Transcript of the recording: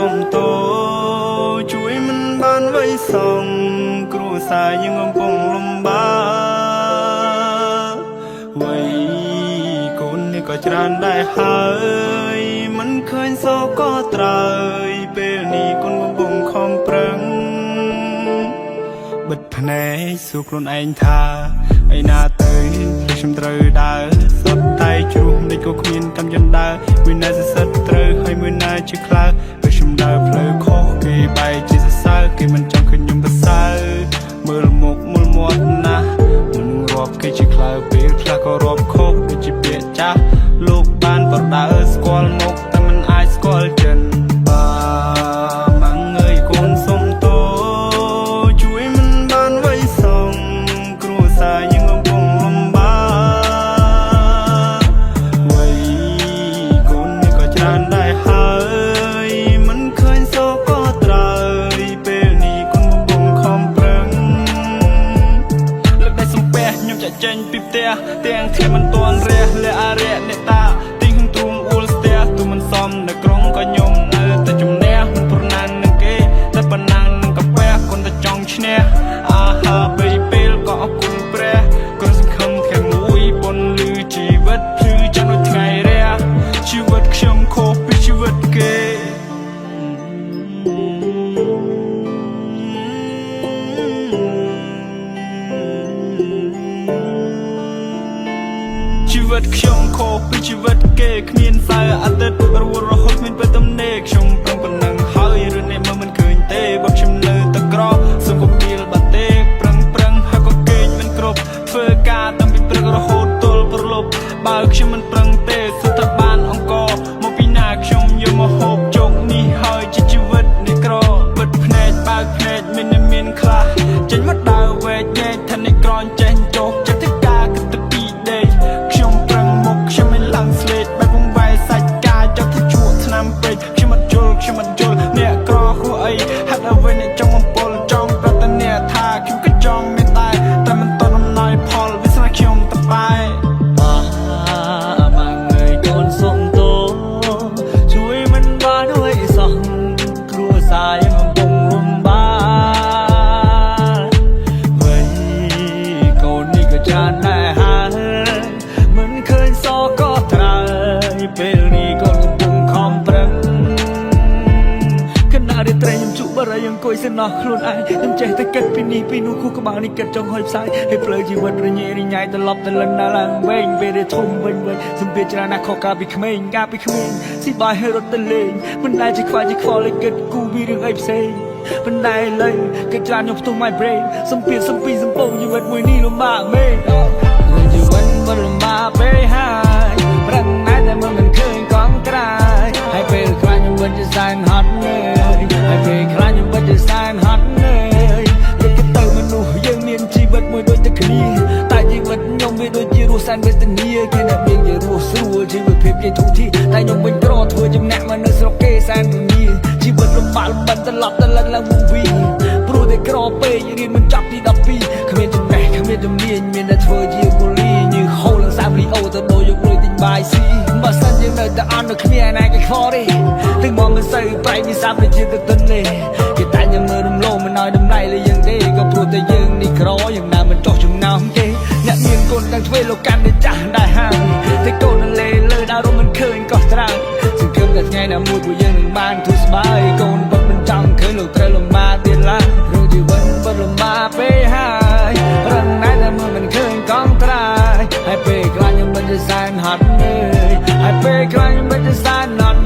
សុំតោជួយមិនបានໄວសងគ្រួសារយើងកំពុងលំបាកវ័យកូននេះក៏ច្រើនដែរហើយមិនឃើញសោកក៏ត្រើយពេលនេះកូនកំពុងខំប្រឹងបិទភ្នែកសួរខ្លួនឯងថាឯណាទៅខ្ញុំត្រូវដើរសុទ្ធតែជ្រុះនេះក៏គ្មានកម្មយន្តដើរមួយណាសសិទ្ធត្រូវហើយមួយណាជាខ្លើពេលខ្ញុំដើរផ្លូវខុសគេបែកជាសរសើរគេមិនចង់ឃើញខ្ញុំប្រសើរមើលមុខមើលមាត់ណាស់មិនរាប់គេជាខ្លើពេលខ្លះក៏រាប់ខុសដូចជាពាក្យចាស់លោកបានប្រដៅស្គាល់មុខតែមិនអាចស្គាល់ចិនបាម៉ាំងអើយកូនសុំតោជួយមិនបានໄວសងគ្រួសារយើងកំពុងលំបាកវ័យកូននេះក៏ច្រើនដែរហើយមិនឃើញសោកក៏ត្រើយពេលនេះកូនកំពុងខំប្រឹងលើកដៃសំពះខ្ញុំចាក់ចេញពីផ្ទះទាំងធាមមិនទាន់រះលះអារៈអ្នកតាទីងទ្រូងអ៊ូលស្ទះទូមិនសមនៅក្រុងក៏ខ្ញុំនៅតែជំនះមិនប្រណាំងនឹងគេតែប៉ុណ្ណានឹងកាពះគុនតែចង់ឈ្នះអាហាបីពេលក៏អរគុណព្រះគុណសង្ឃឹមថ្ងៃមួយបុណ្យលឺជីវិតភ្លឺចាំដូចថ្ងៃរះជីវិតខ្ញុំខុសពីជីវិតគេជីវិតខ្ញុំខុសពីជីវិតគេគ្មានសៅអាទិត្យរស់រហូតគ្មានពេលទំនេរខ្ញុំប្រឹងប៉ុណ្ណឹងហើយរឿងនេះមើលមិនឃើញទេបើខ្ញុំនៅតែក្រសុំកុំពីលបាត់ទេប្រឹងហើយក៏គេងមិនគ្រប់ធ្វើការតាំងពីព្រឹករហូតទល់ព្រលប់បើខ្ញុំមិនប្រឹងទេសួរថាបានអង្គមកពីណាខ្ញុំយកមកហូបជោគនេះហើយជាជីវិតនេះក្របិទភ្នែកបើកភ្នែកមានខ្លះចេញមកដើរវែកញែកថានេះក្រនចេញចោកចិត្តទៅការគិតទៅពីដេកខ្ញុំប្រឹងមុខខ្ញុំមិនឡើងស្លេតបែបវង្វេសាច់កាយចង់ទៅជួបឆ្នាំពេកខ្ញុំអត់យល់អ្នកក្រគួរអីហាត់អ្វីអ្នកចង់បំពល់ចង់ប្រតនាថាខ្ញុំក៏ចង់មានតែមិនតន់អំណោយផលវាស្នាខ្ញុំតបែបាម៉ាំងអើយកូនសុំតោជួយមិនបានไว้សោះគ្រួសារយើងកំពុងលំបាកវ័យកូននេះក៏ច្រើនដែរហើយមិនឃើញសោកក៏ត្រើយពេលនេះកូនកំពុងខំប្រឹងរាត្រីខ្ញុំជក់បរិយអង្គុយសិនអស់ខ្លួនឯងខ្ញុំចេះតែគិតពីនេះពីនោះគូក្បាលនេះគិតចង់ហុយផ្សាយហើយផ្លូវជីវិតរញ៉េរញ៉ៃត្រឡប់ទៅលិនដល់ឡើងវែងពេលដែលធំវិញសំភារច្រើនណាស់ខុសកាលពីក្មេងស៊ីបាយហើយរត់ទៅលេងមិនដែលជាខ្វល់លេគិតគូពីរឿងអីផ្សេងប៉ុន្តែលើគិតច្រើនខ្ញុំផ្ទុះ my brain សំពីសំពងជីវិតមួយនេះលំបាកមែនជីវិតមិនលំបាកពេកហើយប្រឹងណាស់តែមិនឃើញកងក្រៅហើយពេលខ្លាចខ្ញុំមិនជាសែនហត់ហើយពេលខ្លាចខ្ញុំមិនជាសែនហត់ដូចទៅមនុស្សយើងមានជីវិតមួយដូចតែគ្នាតែជីវិតខ្ញុំវាដូចជារស់សែនវេទនាគេអ្នកមានជារស់ស្រួលជីវិតភាពជាធូរធារតែខ្ញុំវិញក្រធ្វើចំណាក់មកនៅស្រុកគេសែនពញាជីវិតលំបាកលំបិនត្រឡប់ទៅឡើងមកវិញព្រោះតែក្រពេករៀនមិនចប់ទី12គ្មានចំណេះគ្មានជំនាញមានតែធ្វើជាកូលីញើហូលឡើងសាមលីអូទៅដូរយកលុយទិញបាយស៊ីបើសិនយើងនៅតែអន់នៅគ្មានណាគេខកទេទាំងមកមិនសូវប្រៃវិសាដូចជាទៅទិនលេគេតែញមើលរំលោភមិនឲ្យតម្លៃលើយើងទេក៏ព្រោះតែយើងនេះក្រយ៉ាងណាមិនចោះចំណោមទេអ្នកមានកូនទាំងទ្វេលោកកាន់តែចាស់ដែរហើយតែកូននៅលេលើដើររំមិនឃើញក៏ត្រើយសង្ឃឹមតែថ្ងៃណាមួយពួកយើងនឹងបានធូរស្បើយកូនពិតមិនចង់ឃើញលោកត្រូវលំបាកទៀតឡើយព្រោះជីវិតពិតលំបាកពេកហើយរឹងណាស់តែមិនឃើញកងត្រើយហើយពេលខ្លាចខ្ញុំមិនជាសែនហត់ហើយពេលខ្លាចខ្ញុំមិនជាសែនហត់